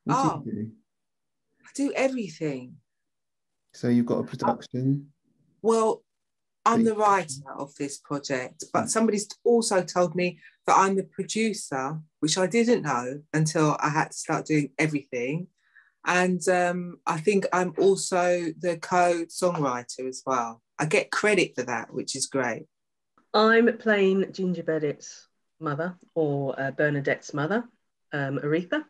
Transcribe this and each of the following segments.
What do Oh, you do? I do everything. So you've got a production? Well, I'm that the you- writer of this project, but somebody's also told me that I'm the producer, which I didn't know until I had to start doing everything. And I think I'm also the co-songwriter as well. I get credit for that, which is great. I'm playing Ginger Bennett's mother, or Bernadette's mother, Aretha,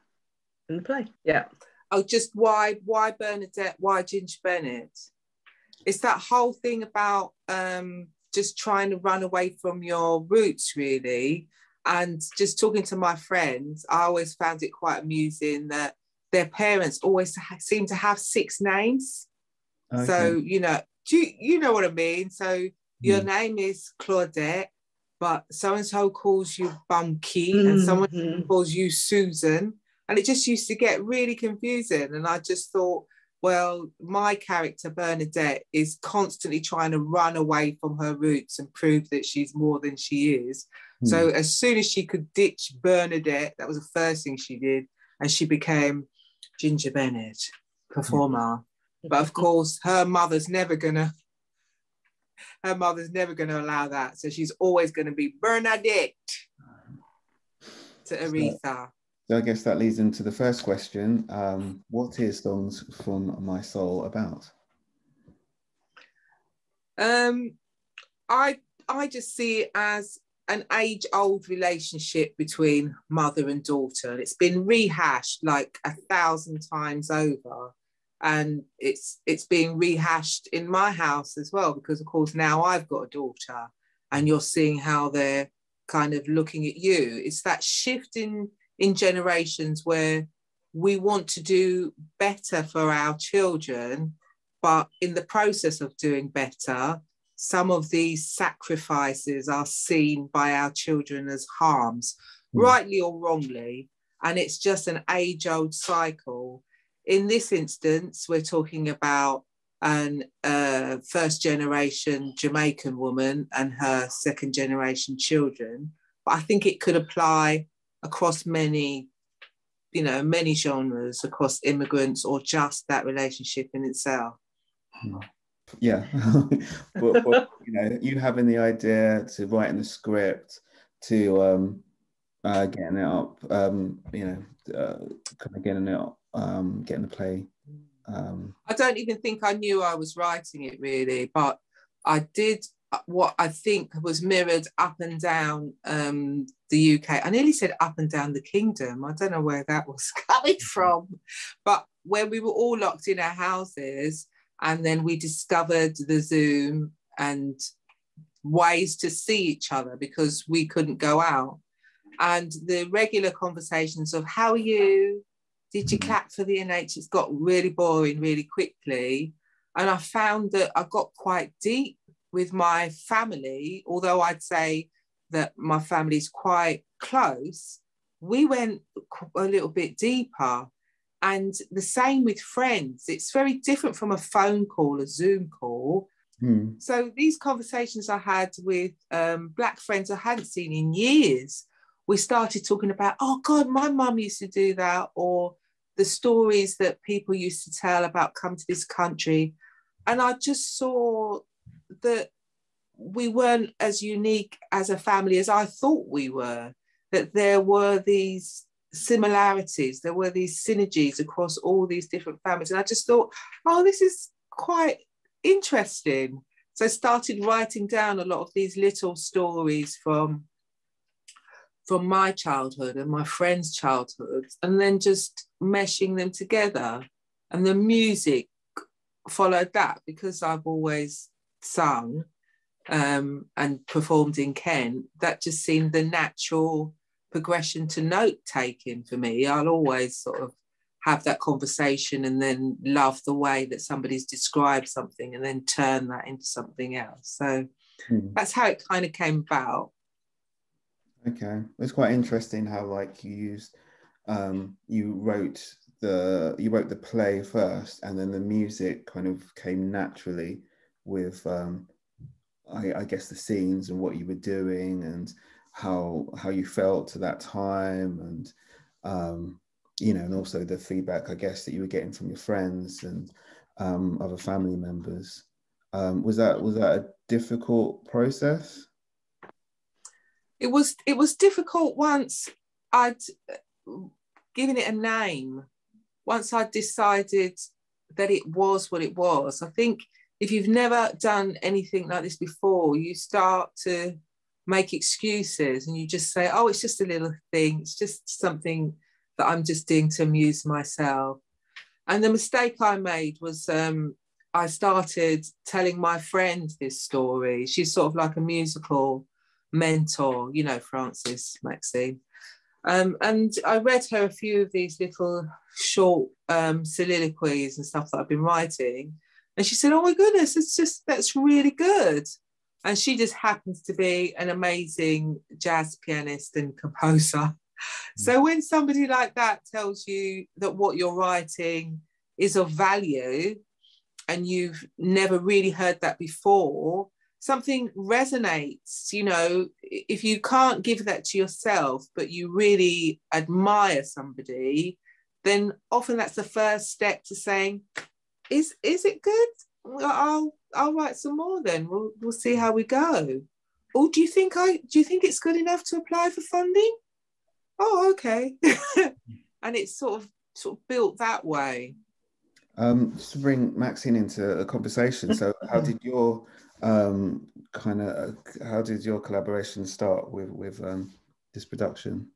in the play. Yeah. Oh, just why Bernadette? Why Ginger Bennett? It's that whole thing about just trying to run away from your roots, really. And just talking to my friends, I always found it quite amusing that their parents always seem to have six names. Okay. So, you know what I mean? So your name is Claudette, but so-and-so calls you Bumkey and someone calls you Susan. And it just used to get really confusing. And I just thought, well, my character, Bernadette, is constantly trying to run away from her roots and prove that she's more than she is. So as soon as she could ditch Bernadette, that was the first thing she did. And she became Ginger Bennett, performer. But of course, her mother's never gonna allow that. So she's always gonna be Bernadette to Aretha. So I guess that leads into the first question. What is Songs from My Soul about? I just see it as an age-old relationship between mother and daughter. It's been rehashed like 1,000 times over. And it's being rehashed in my house as well, because of course now I've got a daughter and you're seeing how they're kind of looking at you. It's that shift in generations where we want to do better for our children, but in the process of doing better, some of these sacrifices are seen by our children as harms, rightly or wrongly, and it's just an age-old cycle. In this instance, we're talking about an first-generation Jamaican woman and her second-generation children, but I think it could apply across many genres, across immigrants, or just that relationship in itself. Yeah, but you having the idea to writing the script, to getting it up, kind of getting it up, getting the play. I don't even think I knew I was writing it really, but I did what I think was mirrored up and down the UK. I nearly said up and down the kingdom. I don't know where that was coming from, but where we were all locked in our houses, and then we discovered the Zoom and ways to see each other because we couldn't go out. And the regular conversations of how are you? Did you clap for the NHS? Got really boring really quickly. And I found that I got quite deep with my family, although I'd say that my family is quite close. We went a little bit deeper. And the same with friends. It's very different from a phone call, a Zoom call. So these conversations I had with Black friends I hadn't seen in years, we started talking about, oh God, my mum used to do that, or the stories that people used to tell about coming to this country. And I just saw that we weren't as unique as a family as I thought we were, that there were these similarities, there were these synergies across all these different families. And I just thought, oh, this is quite interesting. So I started writing down a lot of these little stories from my childhood and my friends' childhoods, and then just meshing them together. And the music followed that, because I've always sung and performed in Kent. That just seemed the natural progression to note taking for me. I'll always sort of have that conversation and then love the way that somebody's described something and then turn that into something else. So that's how it kind of came about. Okay, it's quite interesting how like you used you wrote the play first, and then the music kind of came naturally with I guess the scenes and what you were doing and how you felt to that time, and you know, and also the feedback, I guess, that you were getting from your friends and other family members. Was that a difficult process? It was difficult once I'd given it a name. Once I decided that it was what it was. I think if you've never done anything like this before, you start to make excuses and you just say, oh, it's just a little thing. It's just something that I'm just doing to amuse myself. And the mistake I made was I started telling my friend this story. She's sort of like a musical mentor, you know, Frances Maxine. And I read her a few of these little short soliloquies and stuff that I've been writing. And she said, oh my goodness, that's really good. And she just happens to be an amazing jazz pianist and composer. So when somebody like that tells you that what you're writing is of value and you've never really heard that before, something resonates. You know, if you can't give that to yourself, but you really admire somebody, then often that's the first step to saying, is it good? Well, I'll write some more then. We'll see how we go. Oh, do you think it's good enough to apply for funding? Oh, okay. And it's sort of built that way. Just to bring Maxine into a conversation. So how did your how did your collaboration start with this production?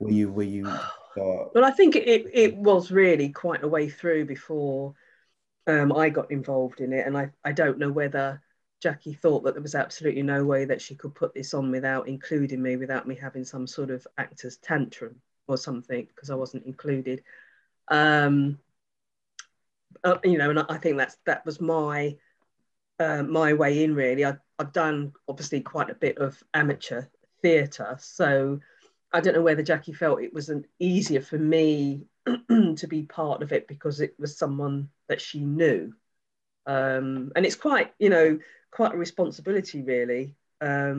Were you start... Well, I think it was really quite a way through before I got involved in it, and I don't know whether Jackie thought that there was absolutely no way that she could put this on without including me, without me having some sort of actor's tantrum or something, because I wasn't included. You know, and I think that was my way in, really. I've done obviously quite a bit of amateur theatre, so I don't know whether Jackie felt it was easier for me to be part of it because it was someone that she knew. And it's quite, you know, quite a responsibility, really. A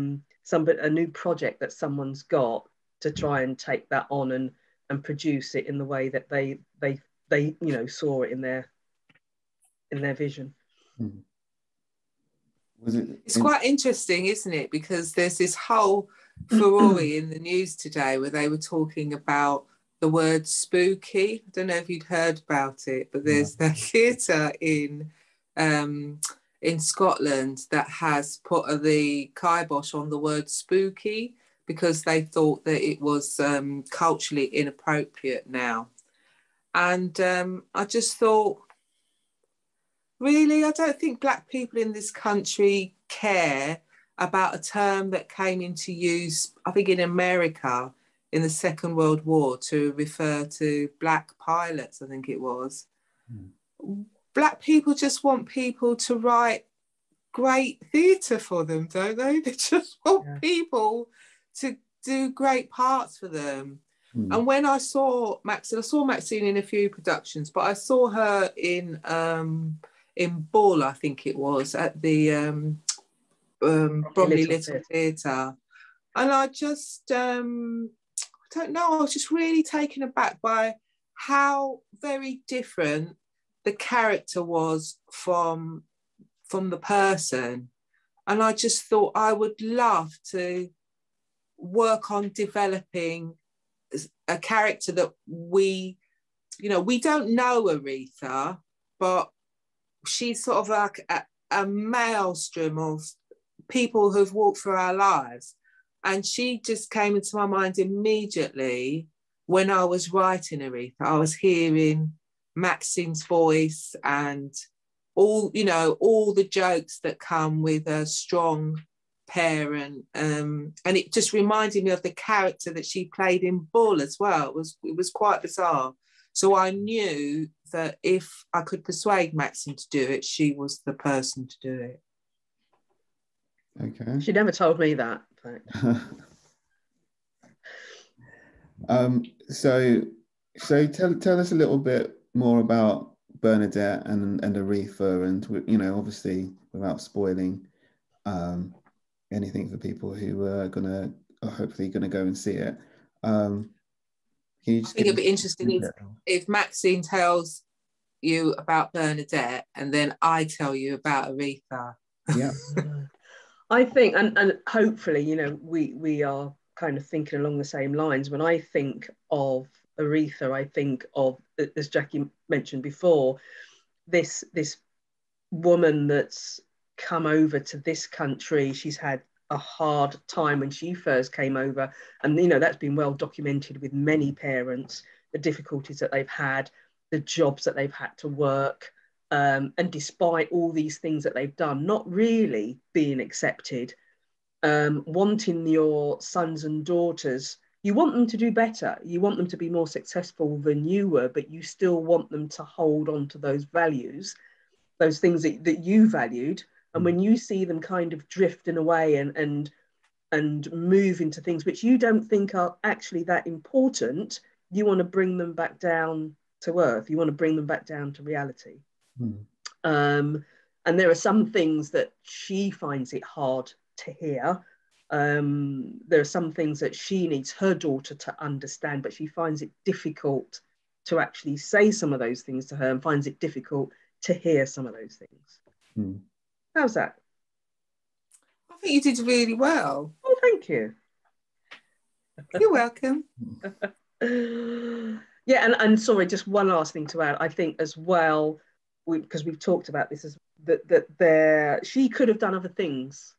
new project that someone's got to try and take that on and produce it in the way that they you know, saw it in their vision. It's quite interesting, isn't it? Because there's this whole furore in the news today where they were talking about the word spooky. I don't know if you'd heard about it, but there's the theatre in Scotland that has put the kibosh on the word spooky because they thought that it was culturally inappropriate now. And I just thought, really, I don't think Black people in this country care about a term that came into use, I think in America in the Second World War, to refer to Black pilots, I think it was. Black people just want people to write great theatre for them, don't they? They just want people to do great parts for them. And when I saw Maxine in a few productions, but I saw her in Bull, I think it was, at the Bromley Little Theatre. And I just, I don't know, I was just really taken aback by how very different the character was from the person. And I just thought I would love to work on developing a character that we don't know Aretha, but she's sort of like a maelstrom of people who've walked through our lives. And she just came into my mind immediately when I was writing Aretha. I was hearing Maxine's voice and all the jokes that come with a strong parent. And it just reminded me of the character that she played in Bull as well. It was quite bizarre. So I knew that if I could persuade Maxine to do it, she was the person to do it. Okay. She never told me that, in fact. So tell us a little bit more about Bernadette and Aretha, and, you know, obviously without spoiling anything for people who are hopefully gonna go and see it. Can you I just think give it'd be interesting if Maxine tells you about Bernadette and then I tell you about Aretha. Yeah. I think, and hopefully, you know, we are kind of thinking along the same lines. When I think of Aretha, I think of, as Jackie mentioned before, this woman that's come over to this country. She's had a hard time when she first came over, and you know that's been well documented with many parents, the difficulties that they've had, the jobs that they've had to work, and despite all these things that they've done, not really being accepted, wanting your sons and daughters, you want them to do better, you want them to be more successful than you were, but you still want them to hold on to those values, those things that you valued. And when you see them kind of drifting away and move into things which you don't think are actually that important, you want to bring them back down to earth. You want to bring them back down to reality. And there are some things that she finds it hard to hear. There are some things that she needs her daughter to understand, but she finds it difficult to actually say some of those things to her, and finds it difficult to hear some of those things. How's that? I think you did really well. Oh, thank you. You're welcome. Yeah, and sorry, just one last thing to add. I think as well, because we've talked about this, is that she could have done other things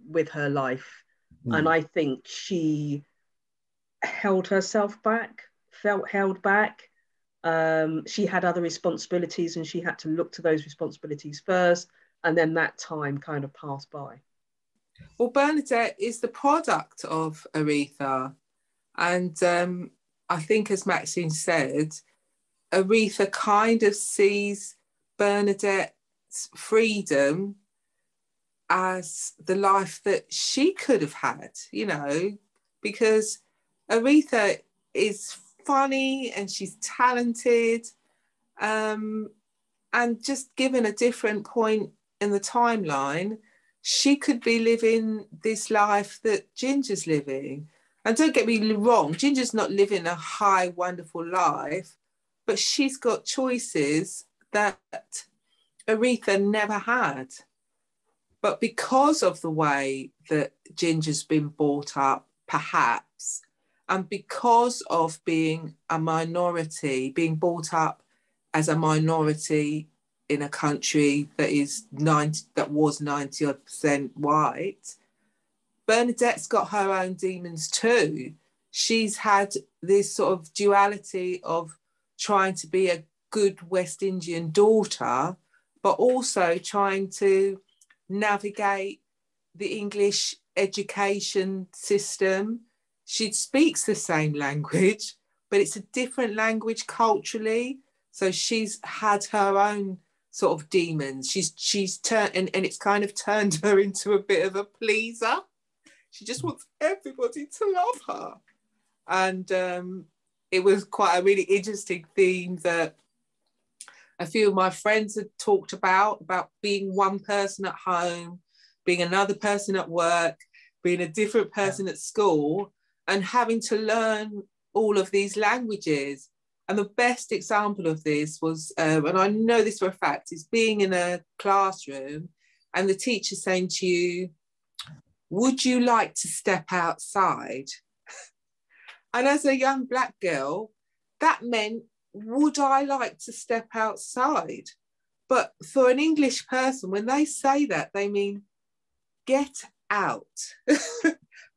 with her life, and I think she held herself back, felt held back. She had other responsibilities, and she had to look to those responsibilities first, and then that time kind of passed by. Well, Bernadette is the product of Aretha, and I think, as Maxine said, Aretha kind of sees Bernadette's freedom as the life that she could have had, you know, because Aretha is funny and she's talented, and just given a different point in the timeline, she could be living this life that Ginger's living. And don't get me wrong, Ginger's not living a high, wonderful life, but she's got choices that Aretha never had. But because of the way that Ginger's been brought up, perhaps, and because of being a minority, being brought up as a minority in a country that was 90% white, Bernadette's got her own demons too. She's had this sort of duality of trying to be a good West Indian daughter, but also trying to navigate the English education system. She speaks the same language, but it's a different language culturally. So she's had her own sort of demons. She's turned, and it's kind of turned her into a bit of a pleaser. She just wants everybody to love her. And it was quite a really interesting theme that a few of my friends had talked about being one person at home, being another person at work, being a different person at school, and having to learn all of these languages. And the best example of this was, and I know this for a fact, is being in a classroom and the teacher saying to you, "Would you like to step outside?" And as a young Black girl, that meant, would I like to step outside? But for an English person, when they say that, they mean, get out.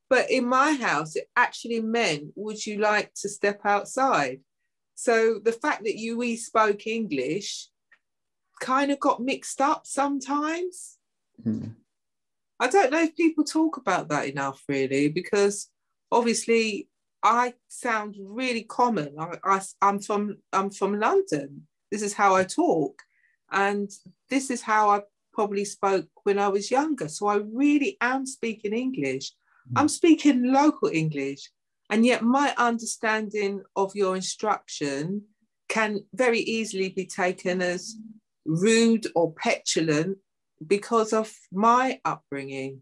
But in my house, it actually meant, would you like to step outside? So the fact that we spoke English kind of got mixed up sometimes. I don't know if people talk about that enough, really, because obviously I sound really common. I'm from London. This is how I talk, and this is how I probably spoke when I was younger. So I really am speaking English. I'm speaking local English, and yet my understanding of your instruction can very easily be taken as rude or petulant because of my upbringing.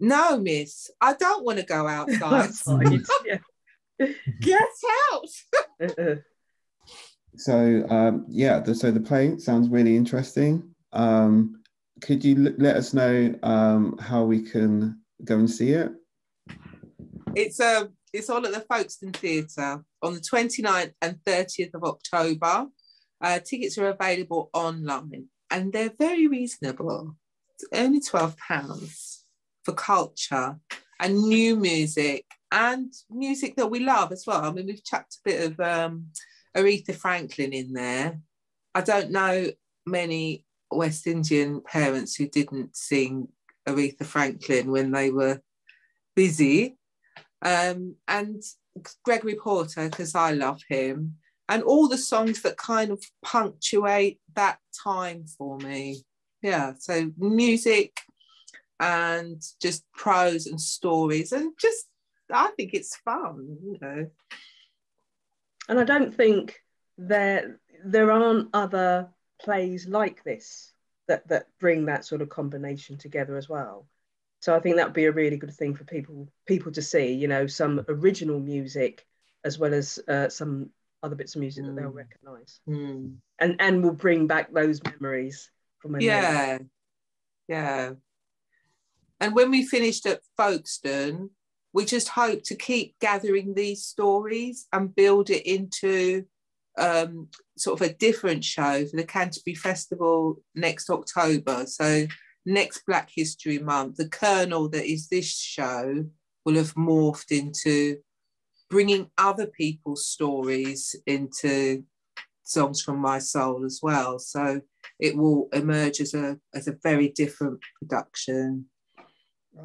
No, miss, I don't want to go outside. Yeah. Get out! So yeah, so the play sounds really interesting. Could you let us know how we can go and see it? It's on at the Folkestone Theatre on the 29th and 30th of October. Tickets are available online and they're very reasonable. It's only £12 for culture and new music and music that we love as well. I mean, we've chucked a bit of Aretha Franklin in there. I don't know many West Indian parents who didn't sing Aretha Franklin when they were busy. And Gregory Porter, because I love him, and all the songs that kind of punctuate that time for me. Yeah, so music and just prose and stories, and just I think it's fun, you know. And I don't think there aren't other plays like this that bring that sort of combination together as well. So I think that would be a really good thing for people to see, you know, some original music as well as some other bits of music that they'll recognise. And will bring back those memories from when yeah. And when we finished at Folkestone, we just hope to keep gathering these stories and build it into sort of a different show for the Canterbury Festival next October. So next Black History Month, the kernel that is this show will have morphed into bringing other people's stories into Songs from My Soul as well. So it will emerge as a very different production.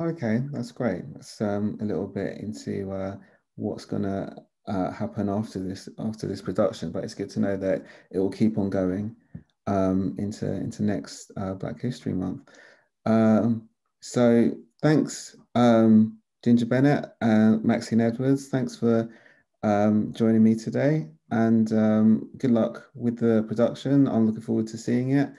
Okay, that's great. That's a little bit into what's gonna happen after this production, but it's good to know that it will keep on going into next Black History Month. So thanks, Ginger Bennett and Maxine Edwards. Thanks for joining me today, and good luck with the production. I'm looking forward to seeing it.